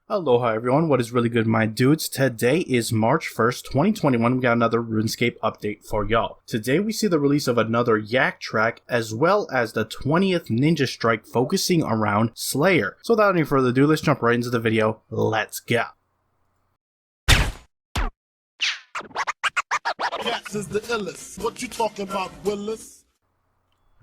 Aloha everyone, what is really good my dudes? Today is March 1st, 2021, we got another RuneScape update for y'all. Today we see the release of another Yak track as well as the 20th Ninja Strike focusing around Slayer. So without any further ado, let's jump right into the video, let's go. Cats is the illest. What you talking about, Willis?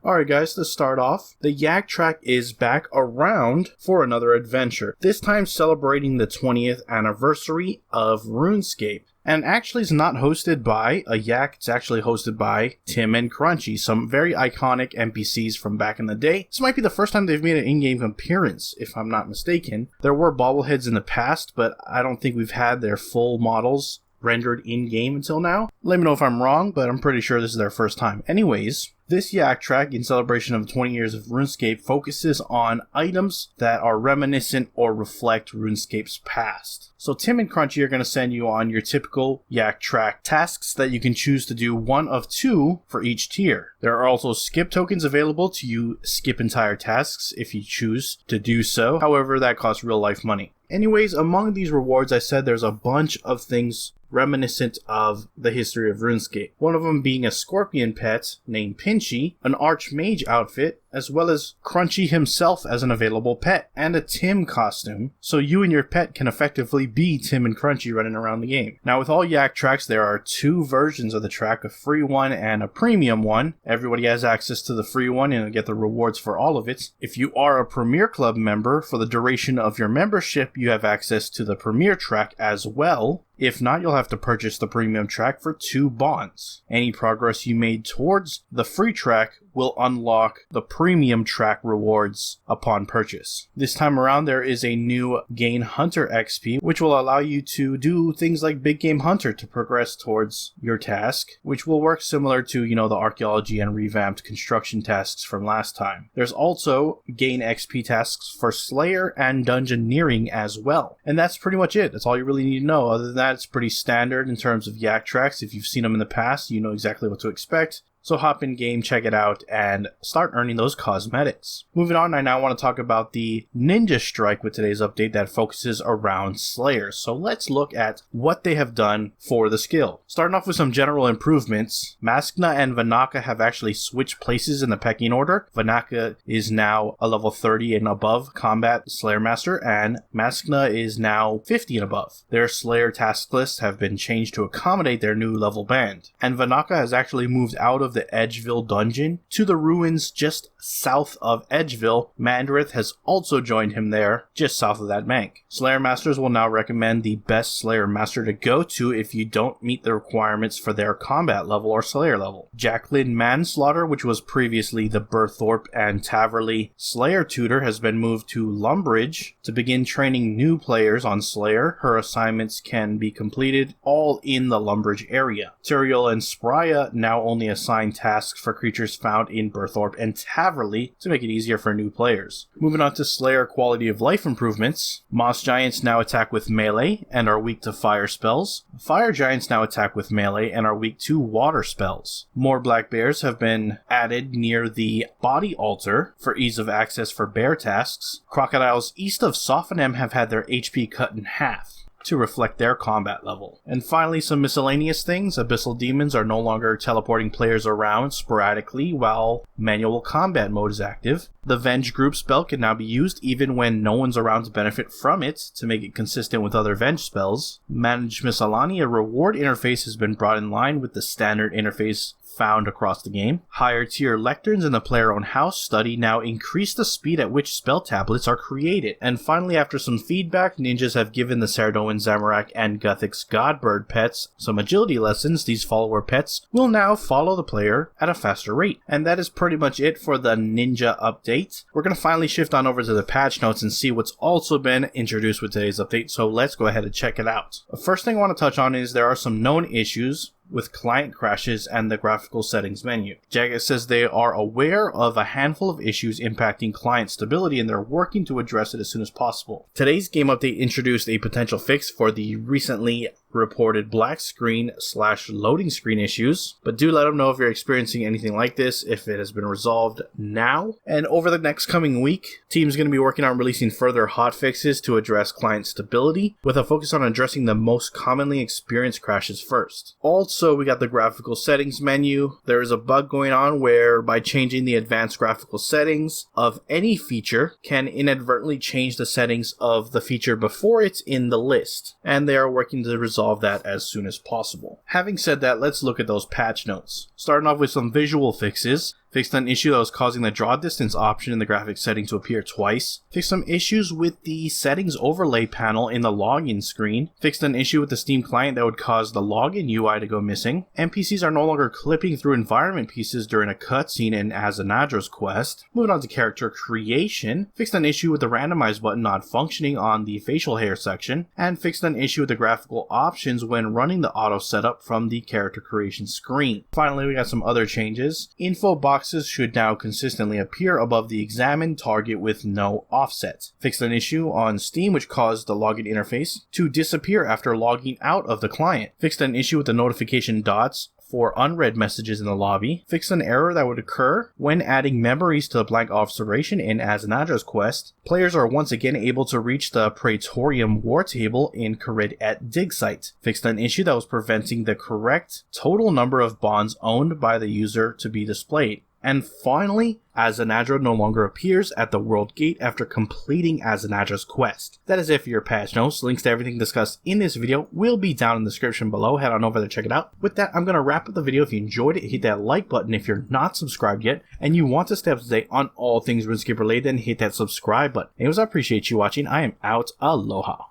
Alright guys, to start off, the Yak track is back around for another adventure, this time celebrating the 20th anniversary of RuneScape. And actually it's not hosted by a Yak, it's actually hosted by Tim and Crunchy, some very iconic NPCs from back in the day. This might be the first time they've made an in-game appearance, if I'm not mistaken. There were bobbleheads in the past, but I don't think we've had their full models rendered in-game until now. Let me know if I'm wrong, but I'm pretty sure this is their first time. Anyways, this Yak track, in celebration of 20 years of RuneScape, focuses on items that are reminiscent or reflect RuneScape's past. So Tim and Crunchy are going to send you on your typical Yak track tasks that you can choose to do one of two for each tier. There are also skip tokens available to you skip entire tasks if you choose to do so. However, that costs real life money. Anyways, among these rewards, I said there's a bunch of things reminiscent of the history of RuneScape. One of them being a scorpion pet named Pinchy, an archmage outfit, as well as Crunchy himself as an available pet, and a Tim costume, so you and your pet can effectively be Tim and Crunchy running around the game. Now with all Yak tracks, there are two versions of the track, a free one and a premium one. Everybody has access to the free one and get the rewards for all of it. If you are a Premier Club member, for the duration of your membership, you have access to the Premier track as well. If not, you'll have to purchase the premium track for 2 bonds. Any progress you made towards the free track will unlock the premium track rewards upon purchase. This time around, there is a new Gain Hunter XP, which will allow you to do things like Big Game Hunter to progress towards your task, which will work similar to, the archaeology and revamped construction tasks from last time. There's also Gain XP tasks for Slayer and Dungeoneering as well. And that's pretty much it. That's all you really need to know. Other than that, it's pretty standard in terms of Yak tracks. If you've seen them in the past, you know exactly what to expect. So hop in game, check it out, and start earning those cosmetics. Moving on, I now want to talk about the Ninja Strike with today's update that focuses around Slayer. So let's look at what they have done for the skill. Starting off with some general improvements, Maskna and Vanaka have actually switched places in the pecking order. Vanaka is now a level 30 and above combat Slayer Master, and Maskna is now 50 and above. Their Slayer task lists have been changed to accommodate their new level band. And Vanaka has actually moved out of the Edgeville dungeon to the ruins just south of Edgeville. Mandrith has also joined him there, just south of that bank. Slayer Masters will now recommend the best Slayer Master to go to if you don't meet the requirements for their combat level or Slayer level. Jacqueline Manslaughter, which was previously the Burthorpe and Taverley Slayer tutor, has been moved to Lumbridge to begin training new players on Slayer. Her assignments can be completed all in the Lumbridge area. Turiel and Spraya now only assign tasks for creatures found in Burthorpe and Taverley to make it easier for new players. Moving on to Slayer quality of life improvements, Moss Giants now attack with melee and are weak to fire spells. Fire Giants now attack with melee and are weak to water spells. More Black Bears have been added near the body altar for ease of access for bear tasks. Crocodiles east of Sophonem have had their HP cut in half to reflect their combat level. And finally, some miscellaneous things. Abyssal Demons are no longer teleporting players around sporadically while manual combat mode is active. The Venge group spell can now be used even when no one's around to benefit from it to make it consistent with other Venge spells. Manage Miscellany reward interface has been brought in line with the standard interface found across the game. Higher tier lecterns in the player-owned house study now increase the speed at which spell tablets are created. And finally, after some feedback, ninjas have given the Saradoan Zamorak and Guthix Godbird pets some agility lessons. These follower pets will now follow the player at a faster rate. And that is pretty much it for the ninja update. We're going to finally shift on over to the patch notes and see what's also been introduced with today's update, so let's go ahead and check it out. The first thing I want to touch on is there are some known issues with client crashes and the graphical settings menu. Jagged says they are aware of a handful of issues impacting client stability and they're working to address it as soon as possible. Today's game update introduced a potential fix for the recently reported black screen / loading screen issues, but do let them know if you're experiencing anything like this, if it has been resolved now. And over the next coming week, team's going to be working on releasing further hotfixes to address client stability, with a focus on addressing the most commonly experienced crashes first. Also, we got the graphical settings menu. There is a bug going on where by changing the advanced graphical settings of any feature can inadvertently change the settings of the feature before it's in the list, and they are working to resolve that as soon as possible. Having said that, let's look at those patch notes. Starting off with some visual fixes. Fixed an issue that was causing the draw distance option in the graphics setting to appear twice. Fixed some issues with the settings overlay panel in the login screen. Fixed an issue with the Steam client that would cause the login UI to go missing. NPCs are no longer clipping through environment pieces during a cutscene in Azanadra's quest. Moving on to character creation. Fixed an issue with the randomize button not functioning on the facial hair section. And fixed an issue with the graphical options when running the auto setup from the character creation screen. Finally, we got some other changes. Info boxes should now consistently appear above the examined target with no offset. Fixed an issue on Steam which caused the login interface to disappear after logging out of the client. Fixed an issue with the notification dots for unread messages in the lobby. Fixed an error that would occur when adding memories to the blank observation in Azanadra's quest. Players are once again able to reach the Praetorium War Table in Carid at Dig Site. Fixed an issue that was preventing the correct total number of bonds owned by the user to be displayed. And finally, Azanadra no longer appears at the World Gate after completing Azanadra's quest. That is it for your patch notes. Links to everything discussed in this video will be down in the description below. Head on over there, check it out. With that, I'm going to wrap up the video. If you enjoyed it, hit that like button. If you're not subscribed yet and you want to stay up to date on all things RuneScape related, then hit that subscribe button. Anyways, I appreciate you watching. I am out. Aloha.